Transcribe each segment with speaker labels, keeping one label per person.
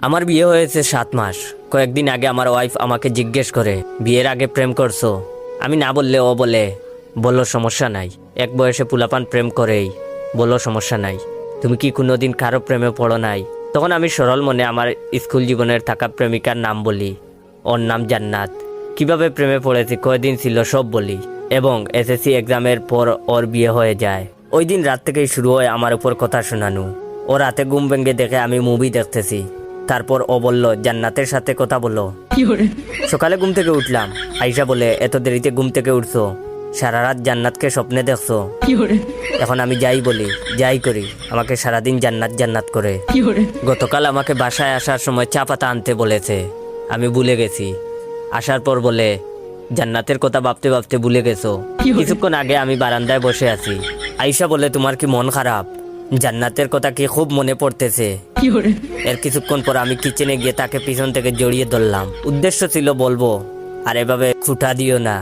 Speaker 1: আমার বিয়ে হয়েছে 7 মাস। কয়েকদিন আগে আমার ওয়াইফ আমাকে জিজ্ঞেস করে, বিয়ের আগে প্রেম করছো? আমি না বললে ও বলে, বলো সমস্যা নাই, এক বয়সে পুলাপান প্রেম করেই, বলো সমস্যা নাই, তুমি কি কোনোদিন কারো প্রেমে পড়ো নাই? তখন আমি সরল মনে আমার স্কুল জীবনের থাকা প্রেমিকার নাম বলি। ওর নাম জান্নাত। কিভাবে প্রেমে পড়েছি, কয়দিন ছিল সব বলি, এবং এসএসসি এক্সামের পর ওর বিয়ে হয়ে যায়। ওই দিন রাত থেকেই শুরু হয় আমার উপর কথা শোনানো। ও রাতে ঘুম ভেঙে দেখে আমি মুভি দেখতেছি। তারপর ও বলল, জান্নাতের সাথে কথা বলো। সকালে ঘুম থেকে উঠলাম। আইসা বলে, এত দেরিতে ঘুম থেকে উঠছো, সারা রাত জান্নাতকে স্বপ্নে দেখছো? এখন আমি যাই বলি, যাই করি, আমাকে সারাদিন জান্নাত জান্নাত করে। গতকাল আমাকে বাসায় আসার সময় চা পাতা আনতে বলেছে, আমি ভুলে গেছি। আসার পর বলে, জান্নাতের কথা ভাবতে ভাবতে ভুলে গেছো? কিছুক্ষণ আগে আমি বারান্দায় বসে আছি। আইসা বলে, তোমার কি মন খারাপ? জান্নাতের কথা কি খুব মনে পড়তেছে? এর কিছুক্ষণ পর আমি কিচেনে গিয়ে তাকে পিছন থেকে জড়িয়ে ধরলাম। উদ্দেশ্য ছিল বলবো, আর এভাবে খুঁটা দিও না,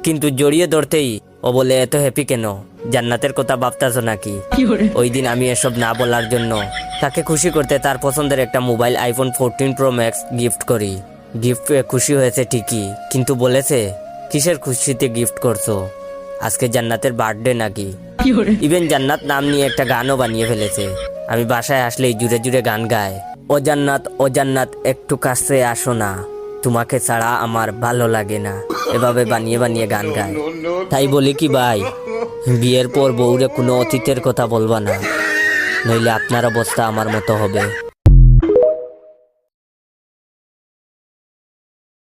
Speaker 1: কিন্তু জড়িয়ে ধরতেই ও বলে, এত হ্যাপি কেন? জান্নাতের কথা ভাবতেছো নাকি? ওই দিন আমি এসব না বলার জন্য তাকে খুশি করতে তার পছন্দের একটা mobile iPhone 14 pro max gift করি। গিফট পেয়ে খুশি হয়েছে ঠিকই, কিন্তু বলেছে, কিসের খুশিতে গিফট করছো? আজকে জান্নাতের বার্থডে নাকি? ইভেন জান্নাত নাম নিয়ে একটা গানও বানিয়ে ফেলেছে। আমি বাসায় আসলেই জুড়ে জুড়ে গান গায়, ও জান্নাত ও জান্নাত একটু কাছে আসো না, তোমাকে ছাড়া আমার ভালো লাগে না। এভাবে বানিয়ে বানিয়ে গান গায়। তাই বলি কি ভাই, বিয়ের পর বউরে কোনো অতীতের কথা বলবা না, নইলে আপনার অবস্থা আমার মতো হবে।